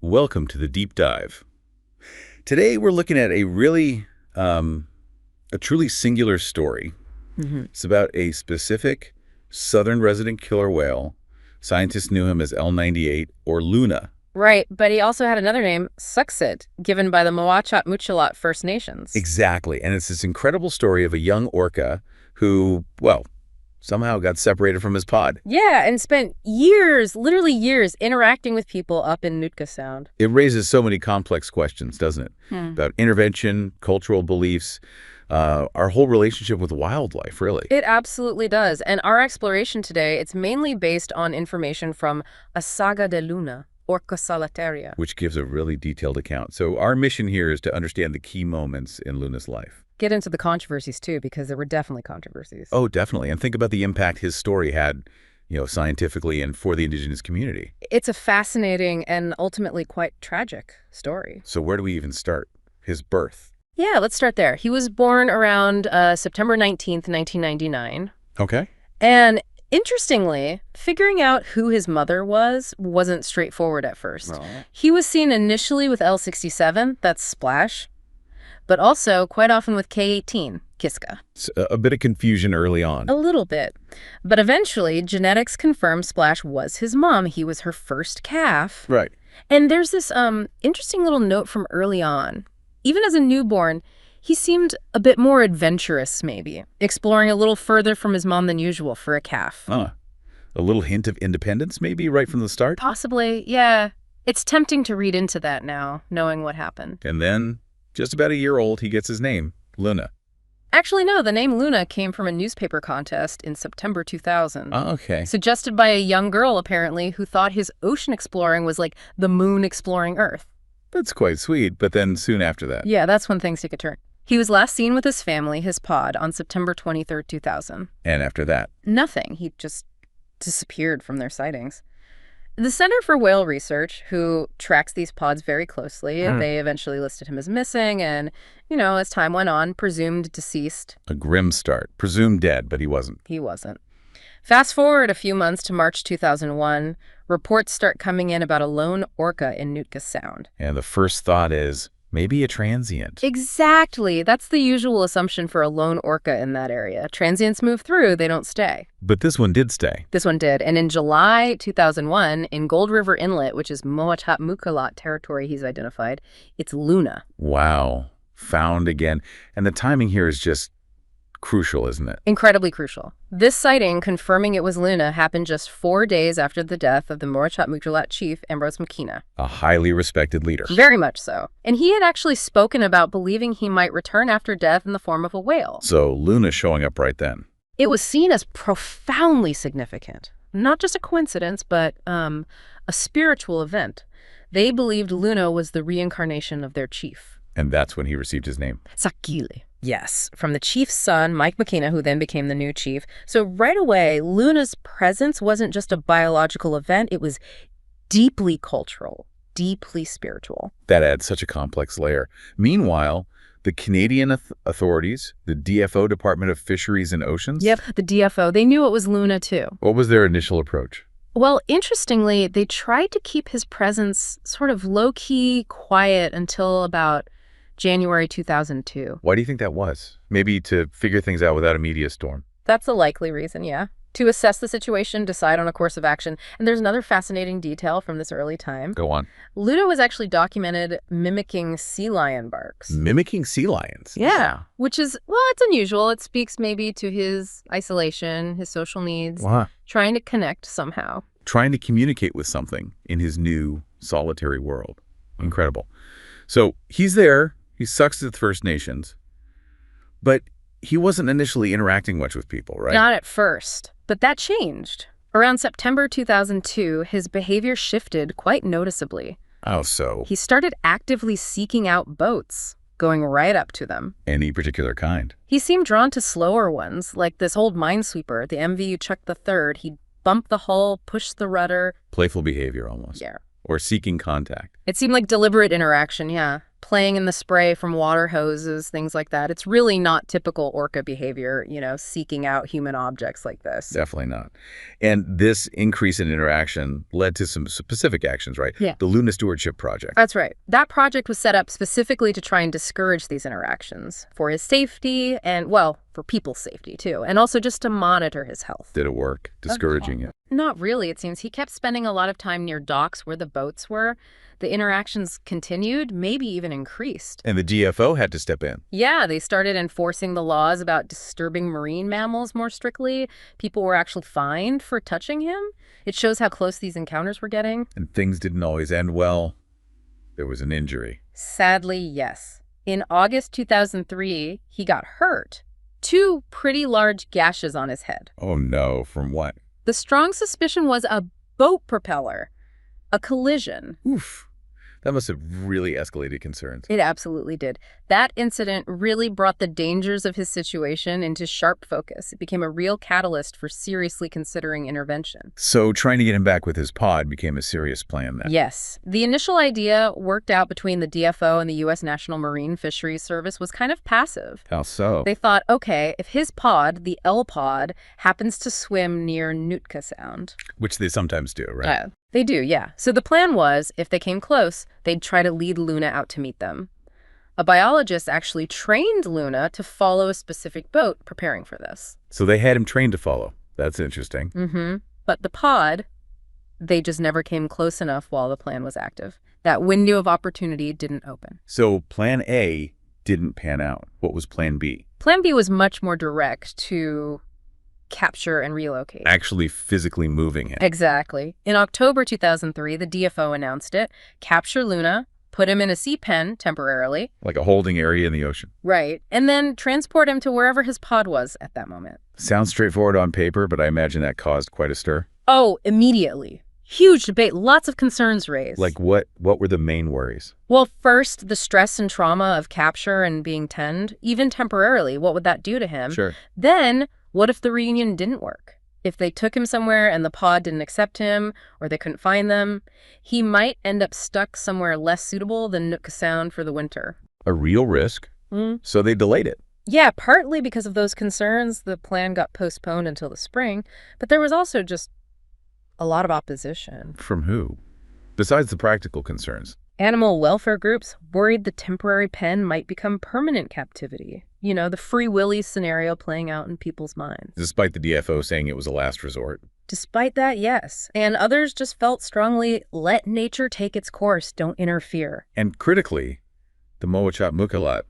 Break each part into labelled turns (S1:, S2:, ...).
S1: Welcome to the deep dive. Today we're looking at a truly singular story. It's about a specific southern resident killer whale. Scientists knew him as L98 or Luna.
S2: Right, but he also had another name, Tsux'iit, given by the Muatchat-Muchalat First Nations.
S1: Exactly, and it's this incredible story of a young orca who, well, somehow got separated from his pod.
S2: Yeah, and spent years, literally years, interacting with people up in Nootka Sound.
S1: It raises so many complex questions, doesn't it? About intervention, cultural beliefs, our whole relationship with wildlife, really.
S2: It absolutely does, and our exploration today, it's mainly based on information from A Saga de Luna, Orca solitaria.
S1: Which gives a really detailed account. So our mission here is to understand the key moments in Luna's life.
S2: Get into the controversies, too, because there were definitely controversies.
S1: Oh, definitely. And think about the impact his story had, scientifically and for the indigenous community.
S2: It's a fascinating and ultimately quite tragic story.
S1: So where do we even start? His birth.
S2: Yeah, let's start there. He was born around September 19th, 1999.
S1: Okay.
S2: And interestingly, figuring out who his mother wasn't straightforward at first.
S1: No.
S2: He was seen initially with L67, that's Splash, but also quite often with K18, Kiska.
S1: A bit of confusion early on.
S2: A little bit. But eventually, genetics confirmed Splash was his mom. He was her first calf.
S1: Right.
S2: And there's this interesting little note from early on. Even as a newborn, he seemed a bit more adventurous, maybe, exploring a little further from his mom than usual for a calf.
S1: A little hint of independence, maybe, right from the start?
S2: Possibly, yeah. It's tempting to read into that now, knowing what happened.
S1: And then, just about a year old, he gets his name, Luna.
S2: Actually, no, the name Luna came from a newspaper contest in September 2000.
S1: Oh, okay.
S2: Suggested by a young girl, apparently, who thought his ocean exploring was like the moon exploring Earth.
S1: That's quite sweet, but then soon after that.
S2: Yeah, that's when things took a turn. He was last seen with his family, his pod, on September 23rd, 2000.
S1: And after that?
S2: Nothing. He just disappeared from their sightings. The Center for Whale Research, who tracks these pods very closely, they eventually listed him as missing and, as time went on, presumed deceased.
S1: A grim start. Presumed dead, but he wasn't.
S2: He wasn't. Fast forward a few months to March 2001, reports start coming in about a lone orca in Nootka Sound.
S1: And the first thought is, maybe a transient.
S2: Exactly. That's the usual assumption for a lone orca in that area. Transients move through, they don't stay.
S1: But this one did stay.
S2: This one did. And in July 2001, in Gold River Inlet, which is Muatchat-Muchalat territory he's identified, it's Luna.
S1: Wow. Found again. And the timing here is just crucial, isn't it?
S2: Incredibly crucial. This sighting, confirming it was Luna, happened just 4 days after the death of the Muatchat-Muchalat chief, Ambrose Makina.
S1: A highly respected leader.
S2: Very much so. And he had actually spoken about believing he might return after death in the form of a whale.
S1: So Luna showing up right then.
S2: It was seen as profoundly significant. Not just a coincidence, but a spiritual event. They believed Luna was the reincarnation of their chief.
S1: And that's when he received his name.
S2: Tsuxiit. Yes, from the chief's son, Mike Makina, who then became the new chief. So right away, Luna's presence wasn't just a biological event. It was deeply cultural, deeply spiritual.
S1: That adds such a complex layer. Meanwhile, the Canadian authorities, the DFO, Department of Fisheries and Oceans.
S2: Yep, the DFO. They knew it was Luna, too.
S1: What was their initial approach?
S2: Well, interestingly, they tried to keep his presence sort of low-key, quiet until about January 2002.
S1: Why do you think that was? Maybe to figure things out without a media storm.
S2: That's a likely reason, yeah. To assess the situation, decide on a course of action. And there's another fascinating detail from this early time.
S1: Go on.
S2: Luna was actually documented mimicking sea lion barks.
S1: Mimicking sea lions?
S2: Yeah. Which is, well, it's unusual. It speaks maybe to his isolation, his social needs, trying to connect somehow.
S1: Trying to communicate with something in his new solitary world. Incredible. So he's there. He sucks to the First Nations, but he wasn't initially interacting much with people, right?
S2: Not at first, but that changed. Around September 2002, his behavior shifted quite noticeably.
S1: Oh, so?
S2: He started actively seeking out boats, going right up to them.
S1: Any particular kind?
S2: He seemed drawn to slower ones, like this old minesweeper, the MV Chuck III. He'd bump the hull, push the rudder.
S1: Playful behavior almost.
S2: Yeah.
S1: Or seeking contact.
S2: It seemed like deliberate interaction, yeah. playing in the spray from water hoses, things like that. It's really not typical orca behavior, seeking out human objects like this.
S1: Definitely not. And this increase in interaction led to some specific actions, right?
S2: Yeah.
S1: The Luna Stewardship Project.
S2: That's right. That project was set up specifically to try and discourage these interactions for his safety and, well, for people's safety too, and also just to monitor his health.
S1: Did it work? Discouraging it?
S2: Not really, it seems. He kept spending a lot of time near docks where the boats were. The interactions continued, maybe even increased.
S1: And the DFO had to step in.
S2: Yeah, they started enforcing the laws about disturbing marine mammals more strictly. People were actually fined for touching him. It shows how close these encounters were getting.
S1: And things didn't always end well. There was an injury.
S2: Sadly, yes. In August 2003, he got hurt. 2 pretty large gashes on his head.
S1: Oh no, from what?
S2: The strong suspicion was a boat propeller, a collision.
S1: Oof. That must have really escalated concerns.
S2: It absolutely did. That incident really brought the dangers of his situation into sharp focus. It became a real catalyst for seriously considering intervention.
S1: So trying to get him back with his pod became a serious plan then.
S2: Yes. The initial idea worked out between the DFO and the U.S. National Marine Fisheries Service was kind of passive.
S1: How so?
S2: They thought, okay, if his pod, the L pod, happens to swim near Nootka Sound.
S1: Which they sometimes do, right?
S2: They do, yeah. So the plan was, if they came close, they'd try to lead Luna out to meet them. A biologist actually trained Luna to follow a specific boat preparing for this.
S1: So they had him trained to follow. That's interesting.
S2: Mm-hmm. But the pod, they just never came close enough while the plan was active. That window of opportunity didn't open.
S1: So plan A didn't pan out. What was plan B?
S2: Plan B was much more direct to capture and relocate.
S1: Actually physically moving him.
S2: Exactly. In October 2003, the DFO announced it. Capture Luna, put him in a sea pen temporarily.
S1: Like a holding area in the ocean.
S2: Right. And then transport him to wherever his pod was at that moment.
S1: Sounds straightforward on paper, but I imagine that caused quite a stir.
S2: Oh, immediately. Huge debate, lots of concerns raised.
S1: Like what were the main worries?
S2: Well, first, the stress and trauma of capture and being tenned, even temporarily. What would that do to him?
S1: Sure.
S2: Then, what if the reunion didn't work? If they took him somewhere and the pod didn't accept him, or they couldn't find them, he might end up stuck somewhere less suitable than Nootka Sound for the winter.
S1: A real risk. So they delayed it.
S2: Yeah, partly because of those concerns, the plan got postponed until the spring, but there was also just a lot of opposition.
S1: From who? Besides the practical concerns.
S2: Animal welfare groups worried the temporary pen might become permanent captivity. You know, the Free Willy scenario playing out in people's minds.
S1: Despite the DFO saying it was a last resort.
S2: Despite that, yes. And others just felt strongly, let nature take its course, don't interfere.
S1: And critically, the Moachot Mukalat,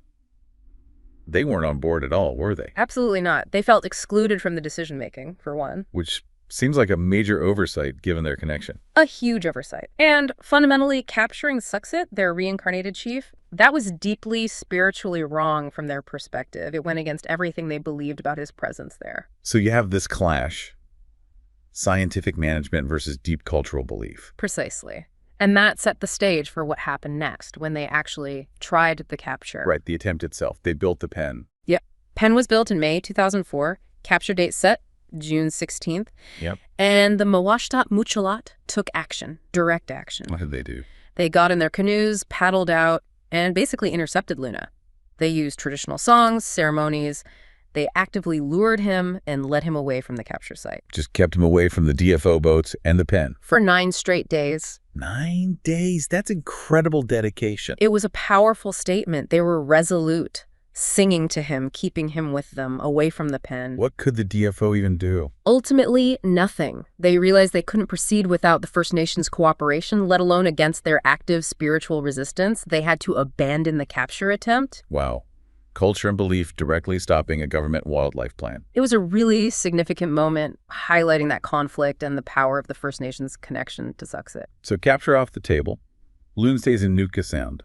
S1: they weren't on board at all, were they?
S2: Absolutely not. They felt excluded from the decision-making, for one.
S1: Which seems like a major oversight given their connection.
S2: A huge oversight. And fundamentally, capturing Tsux'iit, their reincarnated chief, that was deeply spiritually wrong from their perspective. It went against everything they believed about his presence there.
S1: So you have this clash, scientific management versus deep cultural belief.
S2: Precisely. And that set the stage for what happened next when they actually tried the capture.
S1: Right, the attempt itself. They built the pen.
S2: Yep. Pen was built in May 2004. Capture date set June 16th.
S1: Yep.
S2: And the Moachot Muchalat took action, direct action.
S1: What did they do?
S2: They got in their canoes, paddled out, and basically intercepted Luna. They used traditional songs, ceremonies. They actively lured him and led him away from the capture site.
S1: Just kept him away from the DFO boats and the pen.
S2: For 9 straight days.
S1: 9 days? That's incredible dedication.
S2: It was a powerful statement. They were resolute, singing to him, keeping him with them, away from the pen.
S1: What could the DFO even do?
S2: Ultimately, nothing. They realized they couldn't proceed without the First Nations' cooperation, let alone against their active spiritual resistance. They had to abandon the capture attempt.
S1: Wow. Culture and belief directly stopping a government wildlife plan.
S2: It was a really significant moment, highlighting that conflict and the power of the First Nations' connection to Tsux'iit.
S1: So capture off the table. Loon stays in Nootka Sound.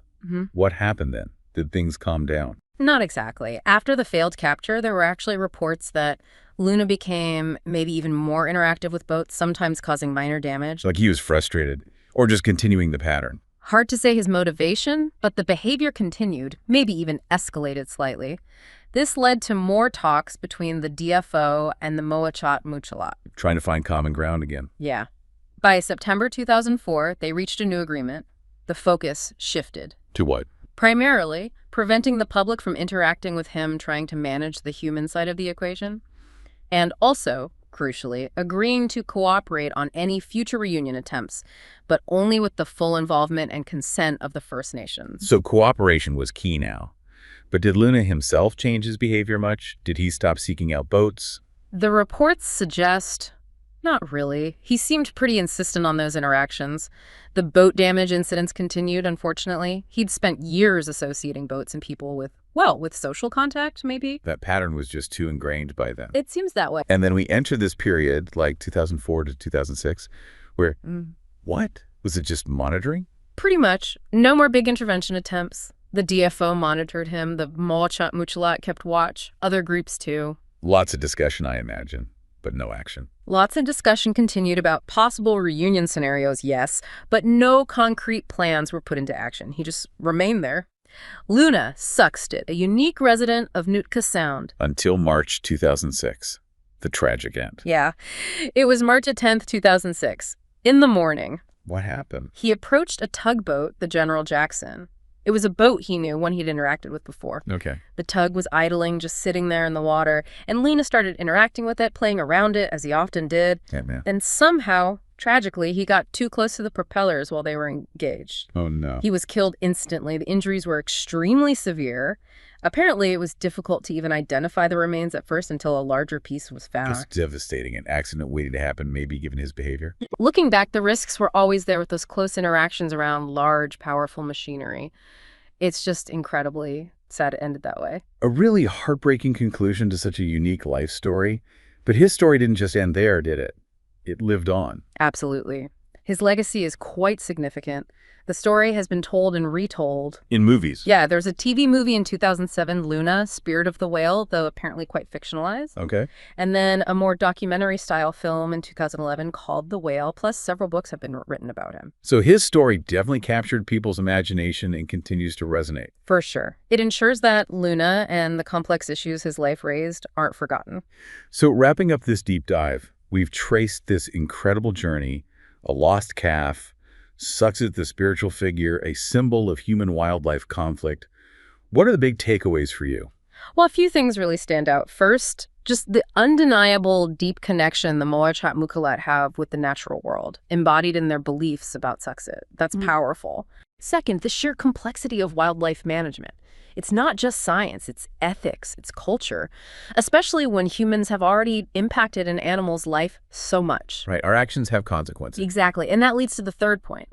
S1: What happened then? Did things calm down?
S2: Not exactly. After the failed capture, there were actually reports that Luna became maybe even more interactive with boats, sometimes causing minor damage.
S1: Like he was frustrated, or just continuing the pattern.
S2: Hard to say his motivation, but the behavior continued, maybe even escalated slightly. This led to more talks between the DFO and the Moachot Muchalat.
S1: Trying to find common ground again.
S2: Yeah. By September 2004, they reached a new agreement. The focus shifted.
S1: To what?
S2: primarily preventing the public from interacting with him trying to manage the human side of the equation, and also, crucially, agreeing to cooperate on any future reunion attempts, but only with the full involvement and consent of the First Nations.
S1: So cooperation was key now. But did Luna himself change his behavior much? Did he stop seeking out boats?
S2: The reports suggest not really. He seemed pretty insistent on those interactions. The boat damage incidents continued, unfortunately. He'd spent years associating boats and people with, well, with social contact, maybe.
S1: That pattern was just too ingrained by then.
S2: It seems that way.
S1: And then we entered this period, like 2004 to 2006, where, what? Was it just monitoring?
S2: Pretty much. No more big intervention attempts. The DFO monitored him. The Moachat Muchalat kept watch. Other groups, too.
S1: Lots of discussion, I imagine, but no action.
S2: Lots of discussion continued about possible reunion scenarios, yes, but no concrete plans were put into action. He just remained there. Luna Tsux'iit, a unique resident of Nootka Sound.
S1: Until March 2006, the tragic end.
S2: Yeah. It was March 10th, 2006. In the morning.
S1: What happened?
S2: He approached a tugboat, the General Jackson. It was a boat he knew, one he'd interacted with before.
S1: Okay.
S2: The tug was idling, just sitting there in the water, and Luna started interacting with it, playing around it, as he often did.
S1: Yeah, man.
S2: Then somehow, tragically, he got too close to the propellers while they were engaged.
S1: Oh, no.
S2: He was killed instantly. The injuries were extremely severe. Apparently, it was difficult to even identify the remains at first until a larger piece was found.
S1: That's devastating. An accident waiting to happen, maybe, given his behavior.
S2: Looking back, the risks were always there with those close interactions around large, powerful machinery. It's just incredibly sad it ended that way.
S1: A really heartbreaking conclusion to such a unique life story. But his story didn't just end there, did it? It lived on.
S2: Absolutely. His legacy is quite significant. The story has been told and retold.
S1: In movies?
S2: Yeah, there's a TV movie in 2007, Luna, Spirit of the Whale, though apparently quite fictionalized.
S1: Okay.
S2: And then a more documentary-style film in 2011 called The Whale, plus several books have been written about him.
S1: So his story definitely captured people's imagination and continues to resonate.
S2: For sure. It ensures that Luna and the complex issues his life raised aren't forgotten.
S1: So wrapping up this deep dive, we've traced this incredible journey, a lost calf, Tsux'iit the spiritual figure, a symbol of human-wildlife conflict. What are the big takeaways for you?
S2: Well, a few things really stand out. First, just the undeniable deep connection the Moachat Muchalat have with the natural world, embodied in their beliefs about Tsux'iit. That's powerful. Second, the sheer complexity of wildlife management. It's not just science, it's ethics, it's culture, especially when humans have already impacted an animal's life so much.
S1: Right, our actions have consequences.
S2: Exactly, and that leads to the third point.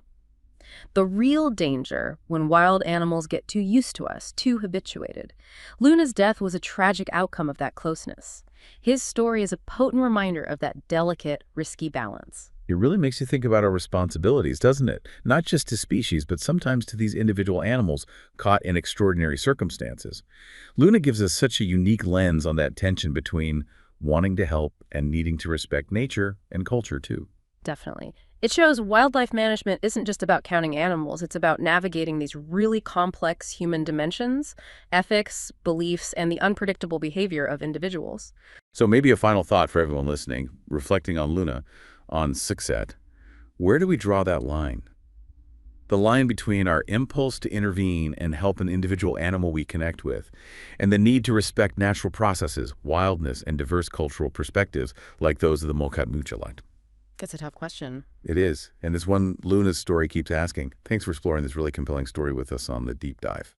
S2: The real danger when wild animals get too used to us, too habituated. Luna's death was a tragic outcome of that closeness. His story is a potent reminder of that delicate, risky balance.
S1: It really makes you think about our responsibilities, doesn't it? Not just to species, but sometimes to these individual animals caught in extraordinary circumstances. Luna gives us such a unique lens on that tension between wanting to help and needing to respect nature and culture, too.
S2: Definitely. It shows wildlife management isn't just about counting animals. It's about navigating these really complex human dimensions, ethics, beliefs, and the unpredictable behavior of individuals.
S1: So maybe a final thought for everyone listening, reflecting on Luna, on Tsux'iit. Where do we draw that line? The line between our impulse to intervene and help an individual animal we connect with, and the need to respect natural processes, wildness, and diverse cultural perspectives like those of the Moachat Muchalat.
S2: That's a tough question.
S1: It is, and it's one Luna's story keeps asking. Thanks for exploring this really compelling story with us on The Deep Dive.